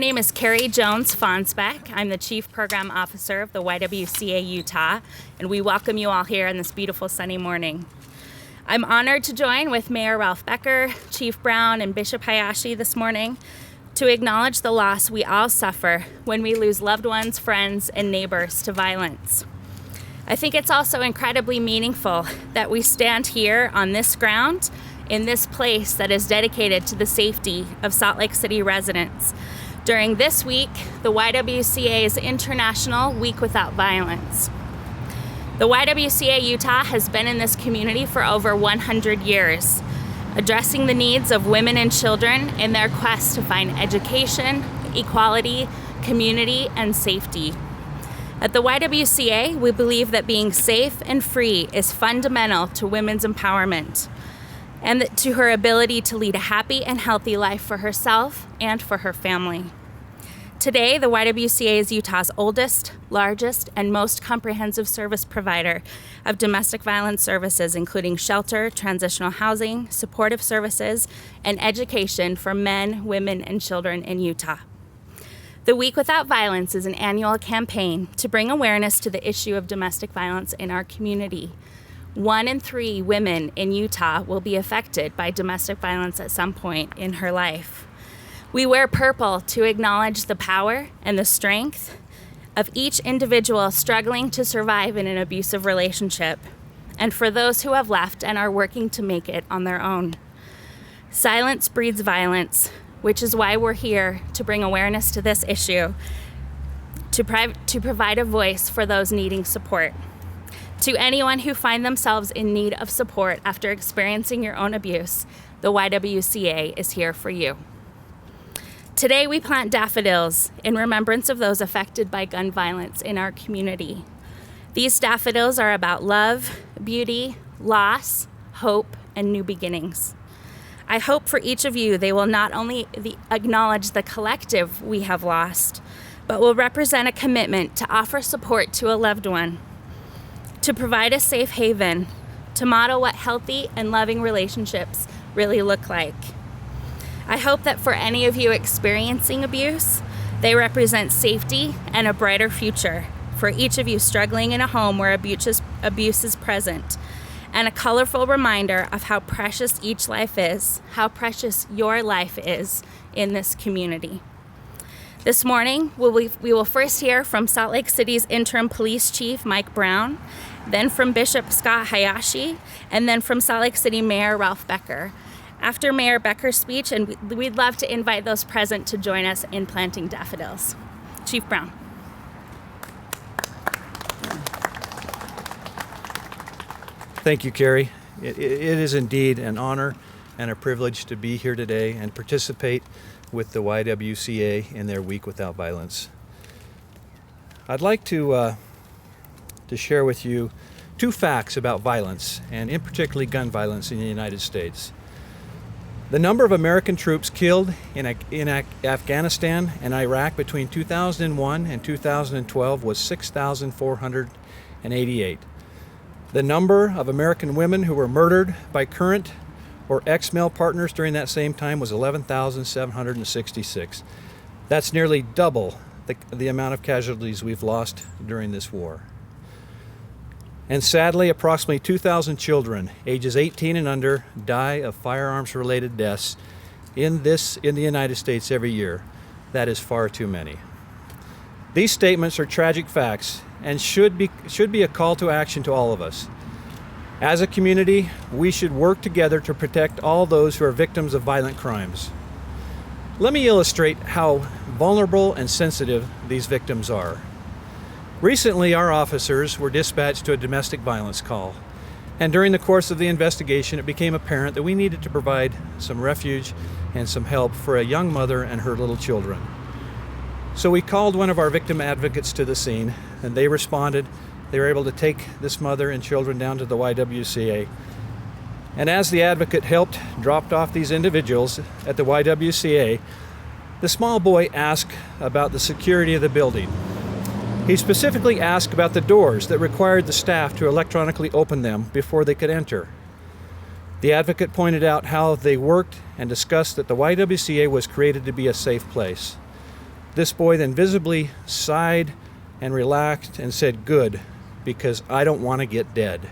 name is Carrie Jones-Fonnesbeck. I'm the Chief Program Officer of the YWCA Utah, and we welcome you all here on this beautiful sunny morning. I'm honored to join with Mayor Ralph Becker, Chief Brown, and Bishop Hayashi this morning to acknowledge the loss we all suffer when we lose loved ones, friends, and neighbors to violence. I think it's also incredibly meaningful that we stand here on this ground in this place that is dedicated to the safety of Salt Lake City residents during this week, the YWCA's International Week Without Violence. The YWCA Utah has been in this community for over 100 years, addressing the needs of women and children in their quest to find education, equality, community, and safety. At the YWCA, we believe that being safe and free is fundamental to women's empowerment and to her ability to lead a happy and healthy life for herself and for her family. Today, the YWCA is Utah's oldest, largest, and most comprehensive service provider of domestic violence services, including shelter, transitional housing, supportive services, and education for men, women, and children in Utah. The Week Without Violence is an annual campaign to bring awareness to the issue of domestic violence in our community. 1 in 3 women in Utah will be affected by domestic violence at some point in her life. We wear purple to acknowledge the power and the strength of each individual struggling to survive in an abusive relationship, and for those who have left and are working to make it on their own. Silence breeds violence, which is why we're here to bring awareness to this issue, to provide a voice for those needing support. To anyone who find themselves in need of support after experiencing your own abuse, the YWCA is here for you. Today we plant daffodils in remembrance of those affected by gun violence in our community. These daffodils are about love, beauty, loss, hope, and new beginnings. I hope for each of you they will not only acknowledge the collective we have lost, but will represent a commitment to offer support to a loved one, to provide a safe haven, to model what healthy and loving relationships really look like. I hope that for any of you experiencing abuse, they represent safety and a brighter future for each of you struggling in a home where abuse is present, and a colorful reminder of how precious each life is, how precious your life is in this community. This morning, we will first hear from Salt Lake City's Interim Police Chief, Mike Brown, then from Bishop Scott Hayashi, and then from Salt Lake City Mayor Ralph Becker. After Mayor Becker's speech, and we'd love to invite those present to join us in planting daffodils. Chief Brown. Thank you, Carrie. It is indeed an honor and a privilege to be here today and participate with the YWCA in their Week Without Violence. I'd like to share with you 2 facts about violence, and in particular gun violence in the United States. The number of American troops killed in Afghanistan and Iraq between 2001 and 2012 was 6,488. The number of American women who were murdered by current or ex-male partners during that same time was 11,766. That's nearly double the amount of casualties we've lost during this war. And sadly, approximately 2,000 children, ages 18 and under, die of firearms-related deaths in the United States every year. That is far too many. These statements are tragic facts and should be a call to action to all of us. As a community, we should work together to protect all those who are victims of violent crimes. Let me illustrate how vulnerable and sensitive these victims are. Recently, our officers were dispatched to a domestic violence call, and during the course of the investigation, it became apparent that we needed to provide some refuge and some help for a young mother and her little children. So we called one of our victim advocates to the scene, and they responded. They were able to take this mother and children down to the YWCA. And as the advocate dropped off these individuals at the YWCA, the small boy asked about the security of the building. He specifically asked about the doors that required the staff to electronically open them before they could enter. The advocate pointed out how they worked and discussed that the YWCA was created to be a safe place. This boy then visibly sighed and relaxed and said, "Good, because I don't want to get dead."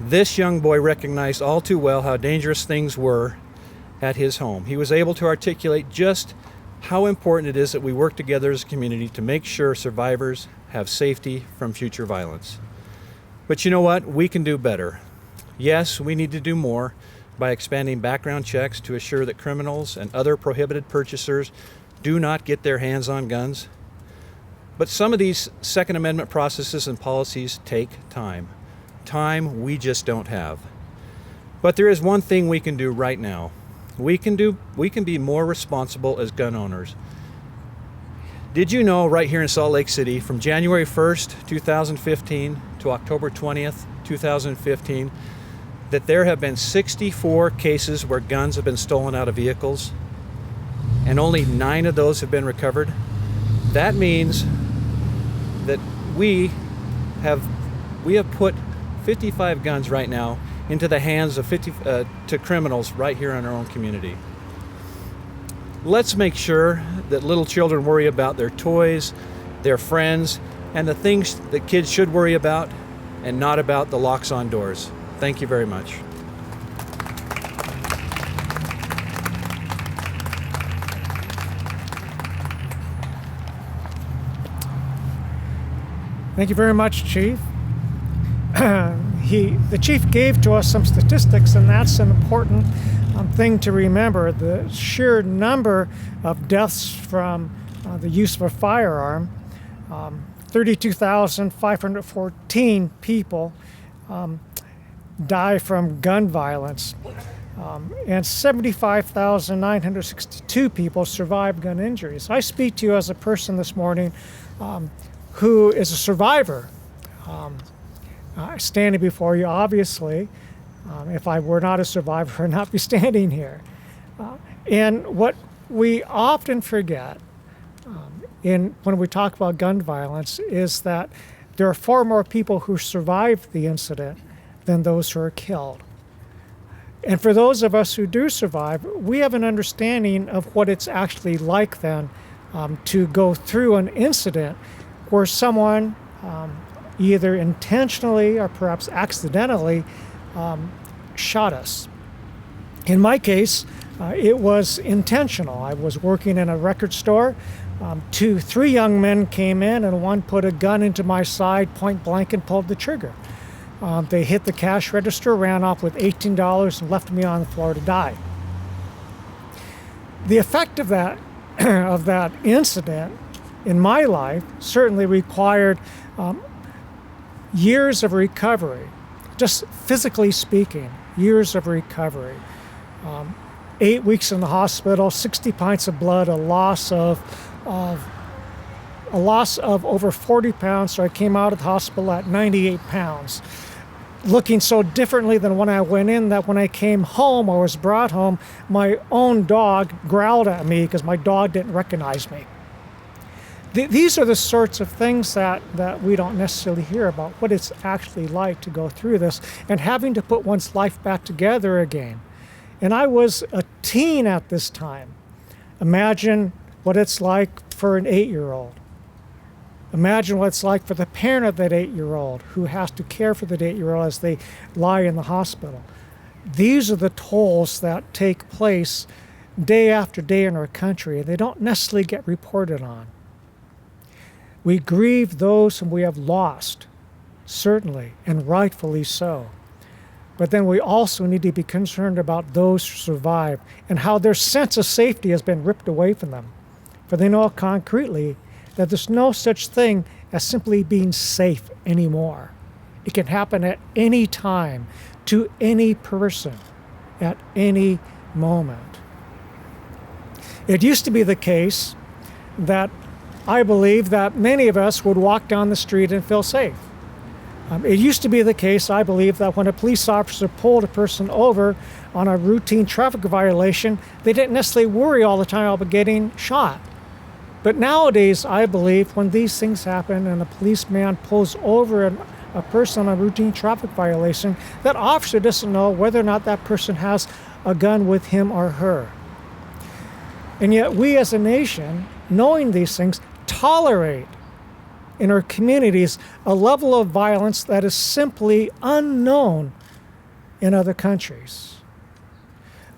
This young boy recognized all too well how dangerous things were at his home. He was able to articulate just how important it is that we work together as a community to make sure survivors have safety from future violence. But you know what? We can do better. Yes, we need to do more by expanding background checks to assure that criminals and other prohibited purchasers do not get their hands on guns. But some of these Second Amendment processes and policies take time. Time we just don't have. But there is one thing we can do right now. We can be more responsible as gun owners. Did you know right here in Salt Lake City, from January 1st, 2015 to October 20th, 2015, that there have been 64 cases where guns have been stolen out of vehicles, and only 9 of those have been recovered? That means that we have put 55 guns right now into the hands of to criminals right here in our own community. Let's make sure that little children worry about their toys, their friends, and the things that kids should worry about, and not about the locks on doors. Thank you very much. Thank you very much, Chief. The Chief gave to us some statistics, and that's an important thing to remember. The sheer number of deaths from the use of a firearm, 32,514 people die from gun violence, and 75,962 people survive gun injuries. I speak to you as a person this morning who is a survivor. Standing before you, obviously. If I were not a survivor, I'd not be standing here. And what we often forget when we talk about gun violence is that there are far more people who survived the incident than those who are killed. And for those of us who do survive, we have an understanding of what it's actually like then to go through an incident where someone either intentionally or perhaps accidentally shot us. In my case, it was intentional. I was working in a record store. 3 young men came in, and one put a gun into my side point blank and pulled the trigger. They hit the cash register, ran off with $18, and left me on the floor to die. The effect of that incident in my life certainly required years of recovery, just physically speaking, years of recovery. 8 weeks in the hospital, 60 pints of blood, a loss of over 40 pounds. So I came out of the hospital at 98 pounds, looking so differently than when I went in that when I came home or was brought home, my own dog growled at me because my dog didn't recognize me. These are the sorts of things that we don't necessarily hear about, what it's actually like to go through this and having to put one's life back together again. And I was a teen at this time. Imagine what it's like for an 8-year-old. Imagine what it's like for the parent of that 8-year-old who has to care for that 8-year-old as they lie in the hospital. These are the tolls that take place day after day in our country, and they don't necessarily get reported on. We grieve those whom we have lost, certainly, and rightfully so. But then we also need to be concerned about those who survive and how their sense of safety has been ripped away from them. For they know concretely that there's no such thing as simply being safe anymore. It can happen at any time, to any person, at any moment. It used to be the case that I believe that many of us would walk down the street and feel safe. It used to be the case, I believe, that when a police officer pulled a person over on a routine traffic violation, they didn't necessarily worry all the time about getting shot. But nowadays, I believe, when these things happen and a policeman pulls over a person on a routine traffic violation, that officer doesn't know whether or not that person has a gun with him or her. And yet we as a nation knowing these things, tolerate in our communities a level of violence that is simply unknown in other countries.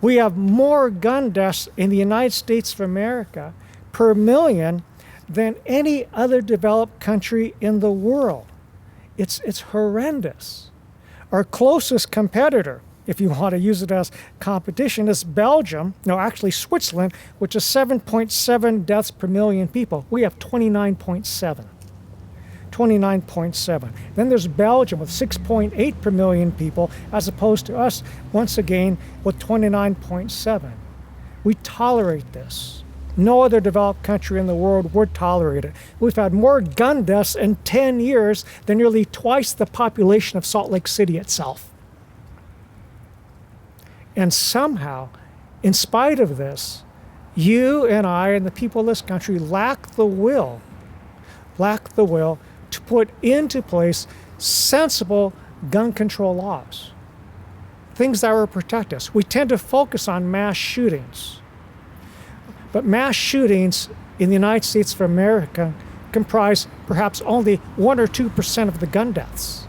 We have more gun deaths in the United States of America per million than any other developed country in the world. It's horrendous. Our closest competitor, if you want to use it as competition, is Belgium, no, actually Switzerland, which is 7.7 deaths per million people. We have 29.7. 29.7. Then there's Belgium with 6.8 per million people, as opposed to us, once again, with 29.7. We tolerate this. No other developed country in the world would tolerate it. We've had more gun deaths in 10 years than nearly twice the population of Salt Lake City itself. And somehow, in spite of this, you and I and the people of this country lack the will to put into place sensible gun control laws, things that will protect us. We tend to focus on mass shootings. But mass shootings in the United States of America comprise perhaps only 1 or 2% of the gun deaths.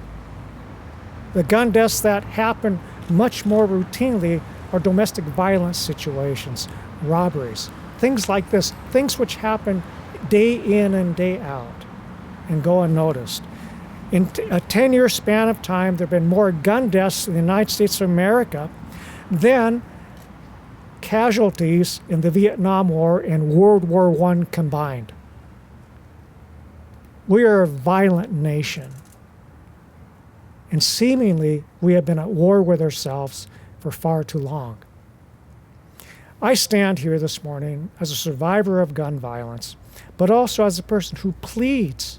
The gun deaths that happen much more routinely are domestic violence situations, robberies, things like this, things which happen day in and day out and go unnoticed. In a 10-year span of time, there have been more gun deaths in the United States of America than casualties in the Vietnam War and World War I combined. We are a violent nation. And seemingly, we have been at war with ourselves for far too long. I stand here this morning as a survivor of gun violence, but also as a person who pleads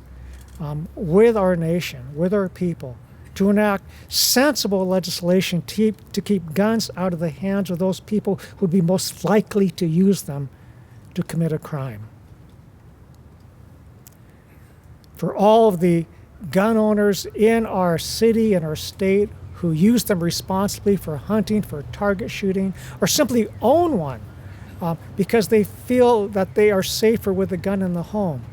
with our nation, with our people, to enact sensible legislation to keep guns out of the hands of those people who would be most likely to use them to commit a crime. For all of the gun owners in our city and our state who use them responsibly for hunting, for target shooting, or simply own one because they feel that they are safer with a gun in the home.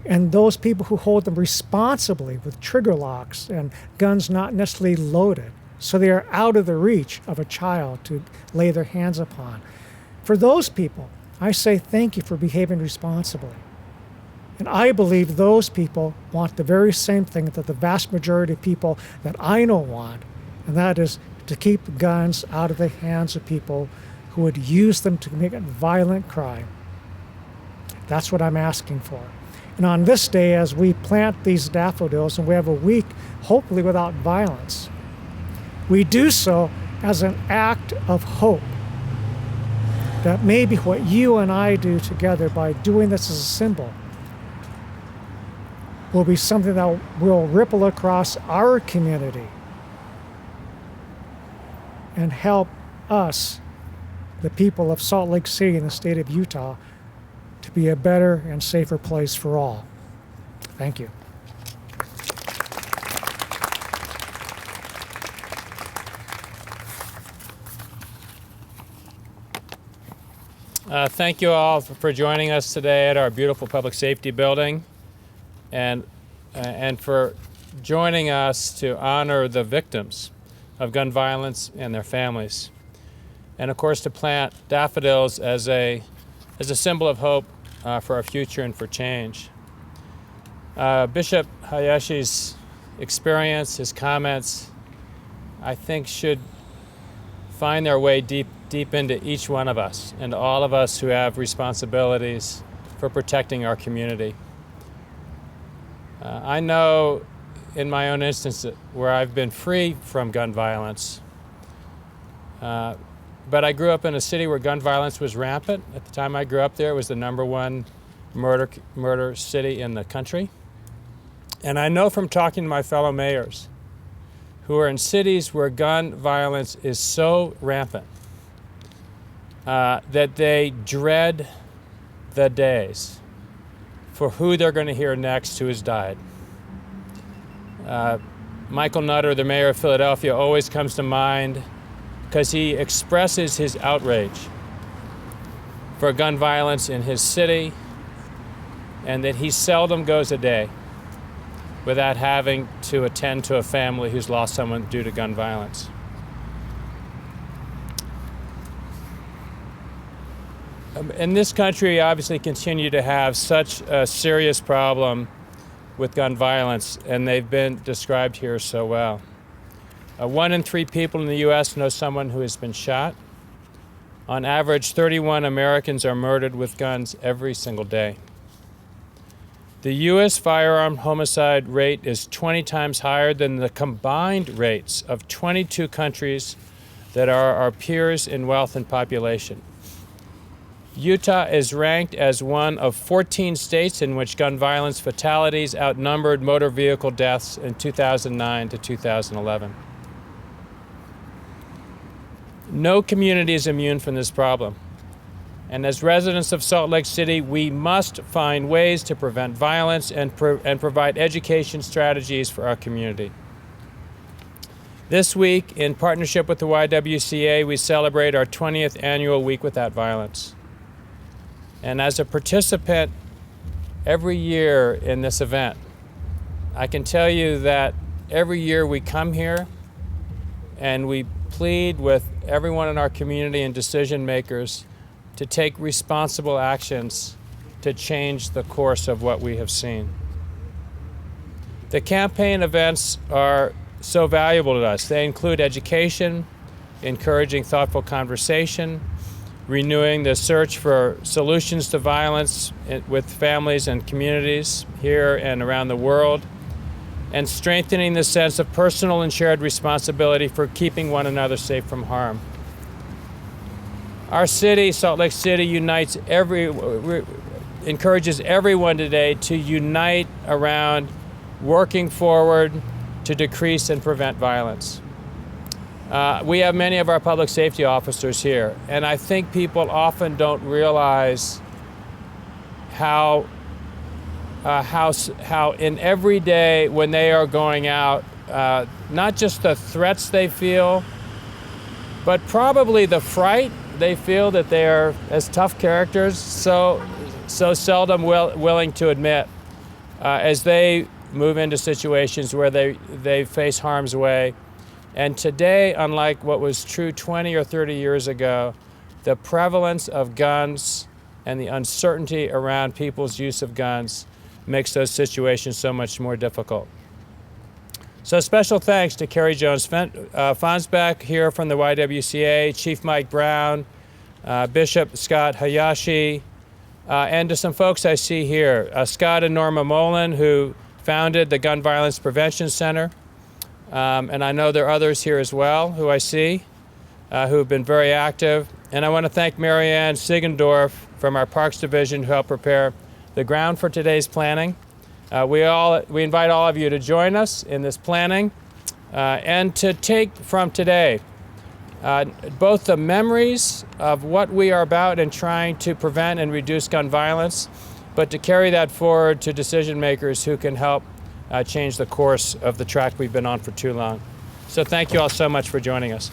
And those people who hold them responsibly with trigger locks and guns not necessarily loaded, so they are out of the reach of a child to lay their hands upon. For those people, I say thank you for behaving responsibly. And I believe those people want the very same thing that the vast majority of people that I know want, and that is to keep guns out of the hands of people who would use them to commit violent crime. That's what I'm asking for. And on this day, as we plant these daffodils, and we have a week, hopefully without violence, we do so as an act of hope that maybe what you and I do together by doing this as a symbol will be something that will ripple across our community and help us, the people of Salt Lake City and the state of Utah, to be a better and safer place for all. Thank you. Thank you all for joining us today at our beautiful public safety building, and for joining us to honor the victims of gun violence and their families, and of course to plant daffodils as a symbol of hope for our future and for change. Bishop Hayeshi's experience, his comments, I think should find their way deep into each one of us and all of us who have responsibilities for protecting our community. I know in my own instance where I've been free from gun violence, but I grew up in a city where gun violence was rampant. At the time I grew up there, it was the #1 murder city in the country. And I know from talking to my fellow mayors who are in cities where gun violence is so rampant that they dread the days for who they're going to hear next who has died. Michael Nutter, the mayor of Philadelphia, always comes to mind because he expresses his outrage for gun violence in his city and that he seldom goes a day without having to attend to a family who's lost someone due to gun violence. In this country, we obviously continue to have such a serious problem with gun violence, and they've been described here so well. 1 in 3 people in the U.S. know someone who has been shot. On average, 31 Americans are murdered with guns every single day. The U.S. firearm homicide rate is 20 times higher than the combined rates of 22 countries that are our peers in wealth and population. Utah is ranked as one of 14 states in which gun violence fatalities outnumbered motor vehicle deaths in 2009 to 2011. No community is immune from this problem. And as residents of Salt Lake City, we must find ways to prevent violence and provide education strategies for our community. This week, in partnership with the YWCA, we celebrate our 20th annual Week Without Violence. And as a participant every year in this event, I can tell you that every year we come here and we plead with everyone in our community and decision makers to take responsible actions to change the course of what we have seen. The campaign events are so valuable to us. They include education, encouraging thoughtful conversation, renewing the search for solutions to violence with families and communities here and around the world, and strengthening the sense of personal and shared responsibility for keeping one another safe from harm. Our city, Salt Lake City, encourages everyone today to unite around working forward to decrease and prevent violence. We have many of our public safety officers here, and I think people often don't realize how in every day when they are going out, not just the threats they feel, but probably the fright they feel that they are, as tough characters, so seldom willing to admit as they move into situations where they face harm's way. And today, unlike what was true 20 or 30 years ago, the prevalence of guns and the uncertainty around people's use of guns makes those situations so much more difficult. So special thanks to Carrie Jones-Fonnesbeck here from the YWCA, Chief Mike Brown, Bishop Scott Hayashi, and to some folks I see here, Scott and Norma Mullen, who founded the Gun Violence Prevention Center. And I know there are others here as well who I see who have been very active. And I want to thank Marianne Sigendorf from our Parks Division who helped prepare the ground for today's planning. We invite all of you to join us in this planning and to take from today both the memories of what we are about in trying to prevent and reduce gun violence, but to carry that forward to decision makers who can help change the course of the track we've been on for too long. So thank you all so much for joining us.